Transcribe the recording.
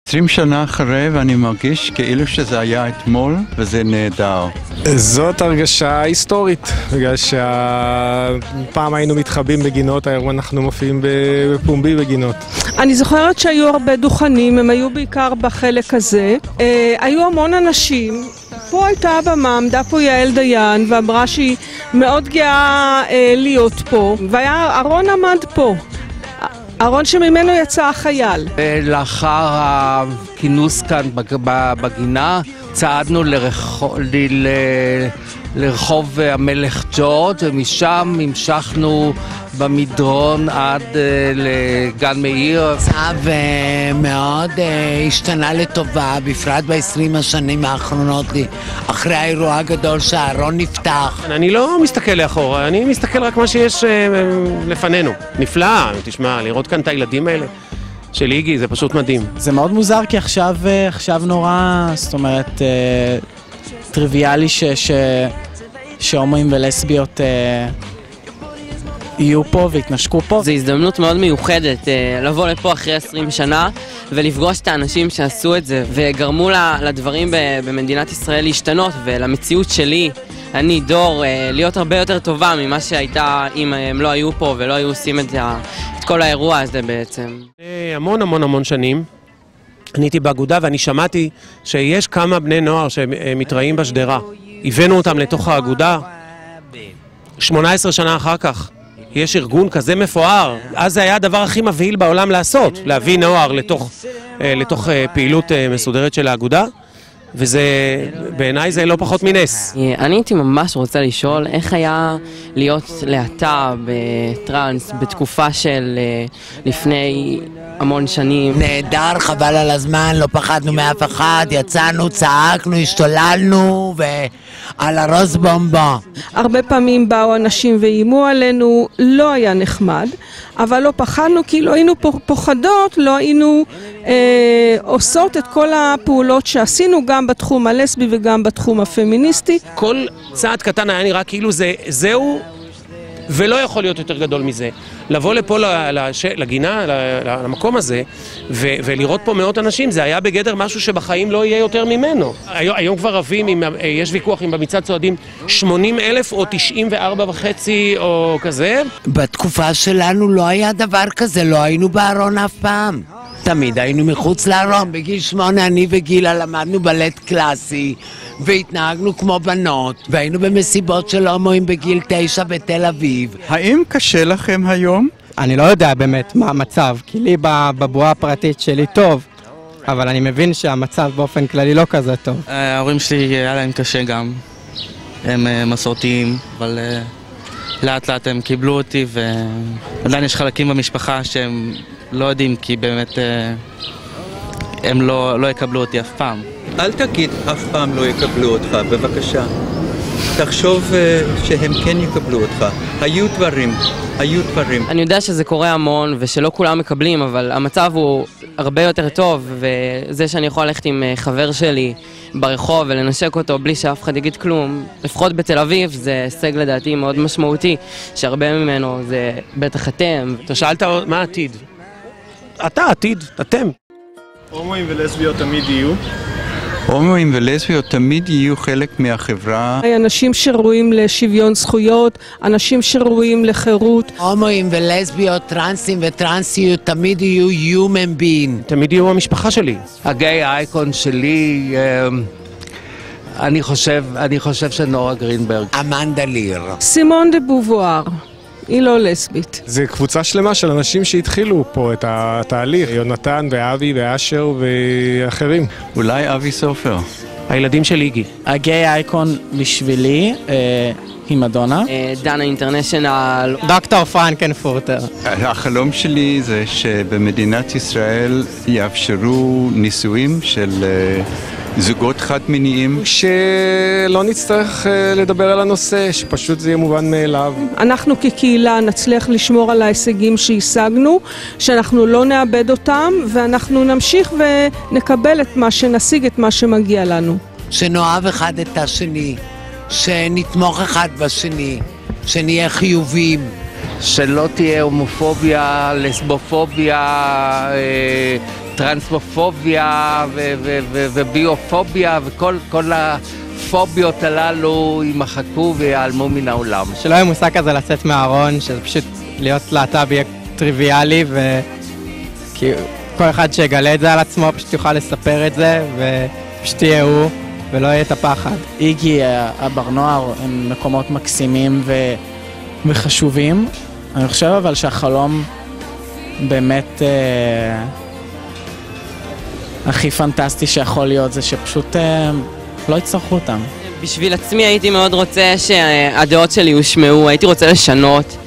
20 שנה אחרי ואני מרגיש כאילו שזה היה אתמול וזה נהדר. זאת הרגשה היסטורית, בגלל שהפעם היינו מתחבאים בגינות, היום אנחנו מופיעים בפומבי בגינות. אני זוכרת שהיו הרבה דוכנים, הם היו בעיקר בחלק הזה. היו המון אנשים, פה הייתה הבמה, עמדה פה יעל דיין ואמרה שהיא מאוד גאה להיות פה, אהרון עמד פה. אהרון שממנו יצא החייל. לאחר הכינוס כאן בגינה צעדנו לרחוב המלך ג'ורג' ומשם המשכנו במדרון עד לגן מאיר. המצב מאוד השתנה לטובה, בפרט ב-20 השנים האחרונות, אחרי האירוע הגדול שהארון נפתח. אני לא מסתכל לאחורה, אני מסתכל רק מה שיש לפנינו. נפלא, תשמע, לראות כאן את הילדים האלה של איגי, זה פשוט מדהים. זה מאוד מוזר כי עכשיו נורא, זאת אומרת, טריוויאלי שהומואים ולסביות יהיו פה והתנשקו פה. זו הזדמנות מאוד מיוחדת לבוא לפה אחרי 20 שנה ולפגוש את האנשים שעשו את זה וגרמו לדברים במדינת ישראל להשתנות, ולמציאות שלי, אני דור, להיות הרבה יותר טובה ממה שהייתה אם הם לא היו פה ולא היו עושים את כל האירוע הזה בעצם. המון שנים אני הייתי באגודה ואני שמעתי שיש כמה בני נוער שמתראים בשדרה. הבאנו אותם לתוך האגודה 18 שנה אחר כך. יש ארגון כזה מפואר. אז זה היה הדבר הכי מבהיל בעולם לעשות, להביא נוער לתוך פעילות מסודרת של האגודה, וזה, בעיניי זה לא פחות מנס. אני הייתי ממש רוצה לשאול איך היה להיות להט"ב בטרנס בתקופה של לפני המון שנים. נהדר, חבל על הזמן, לא פחדנו מאף אחד, יצאנו, צעקנו, השתוללנו ועל הראש בומבה. הרבה פעמים באו אנשים ואיימו עלינו, לא היה נחמד, אבל לא פחדנו כי לא היינו פוחדות, לא היינו עושות את כל הפעולות שעשינו גם בתחום הלסבי וגם בתחום הפמיניסטי. כל צעד קטן היה נראה כאילו זהו ולא יכול להיות יותר גדול מזה. לבוא לפה לגינה, למקום הזה, ולראות פה מאות אנשים, זה היה בגדר משהו שבחיים לא יהיה יותר ממנו. היום כבר רבים, יש ויכוח אם במצעד צועדים 80,000 או 94,500 או כזה. בתקופה שלנו לא היה דבר כזה, לא היינו בארון אף פעם. תמיד היינו מחוץ לארון. בגיל 8 אני וגילה למדנו בלט קלאסי והתנהגנו כמו בנות, והיינו במסיבות של הומואים בגיל 9 בתל אביב. האם קשה לכם היום? אני לא יודע באמת מה המצב, כי לי בבועה הפרטית שלי טוב, אבל אני מבין שהמצב באופן כללי לא כזה טוב. ההורים שלי היה להם קשה גם, הם מסורתיים, אבל לאט לאט הם קיבלו אותי, ועדיין יש חלקים במשפחה שהם לא יודעים, כי באמת הם לא יקבלו אותי אף פעם. אל תגיד אף פעם לא יקבלו אותך, בבקשה. תחשוב שהם כן יקבלו אותך. היו דברים. אני יודע שזה קורה המון ושלא כולם מקבלים, אבל המצב הוא הרבה יותר טוב, וזה שאני יכול ללכת עם חבר שלי ברחוב ולנשק אותו בלי שאף אחד יגיד כלום, לפחות בתל אביב, זה הישג לדעתי מאוד משמעותי, שהרבה ממנו זה בטח אתם. אתה שאלת מה העתיד? אתה עתיד, אתם. הומואים ולסביות תמיד יהיו? הומואים ולסביות תמיד יהיו חלק מהחברה. אנשים שראויים לשוויון זכויות, אנשים שראויים לחירות. הומואים ולסביות, טרנסים וטרנסיות תמיד יהיו human being. תמיד יהיו המשפחה שלי. הגיי אייקון שלי, אני חושב שנורה גרינברג. אמנדה ליר. סימון דה בובואר. היא לא לסבית. זה קבוצה שלמה של אנשים שהתחילו פה את התהליך. יונתן ואבי ואשר ואחרים. אולי אבי סופר. הילדים של איגי. הגיי אייקון בשבילי היא מדונה. דנה אינטרנשיונל. דוקטור פרנקנפורטר. החלום שלי זה שבמדינת ישראל יאפשרו נישואים של זוגות חד-מיניים. שלא נצטרך לדבר על הנושא, שפשוט זה יהיה מובן מאליו. אנחנו כקהילה נצליח לשמור על ההישגים שהשגנו, שאנחנו לא נאבד אותם, ואנחנו נמשיך ונקבל נשיג את מה שמגיע לנו. שנאהב אחד את השני, שנתמוך אחד בשני, שנהיה חיובים. שלא תהיה הומופוביה, לסבופוביה, טרנספופוביה וביופוביה וכל הפוביות הללו יימחקו ויעלמו מן העולם. שלא יהיה מושג כזה לצאת מהארון, שזה פשוט להיות להט"ב יהיה טריוויאלי, וכי כל אחד שיגלה את זה על עצמו פשוט יוכל לספר את זה, ופשוט יהיה הוא, ולא יהיה את הפחד. איגי, הבר נוער, הם מקומות מקסימים וחשובים. אני חושב אבל שהחלום באמת הכי פנטסטי שיכול להיות זה שפשוט לא יצטרכו אותם. בשביל עצמי הייתי מאוד רוצה שהדעות שלי יושמעו, הייתי רוצה לשנות.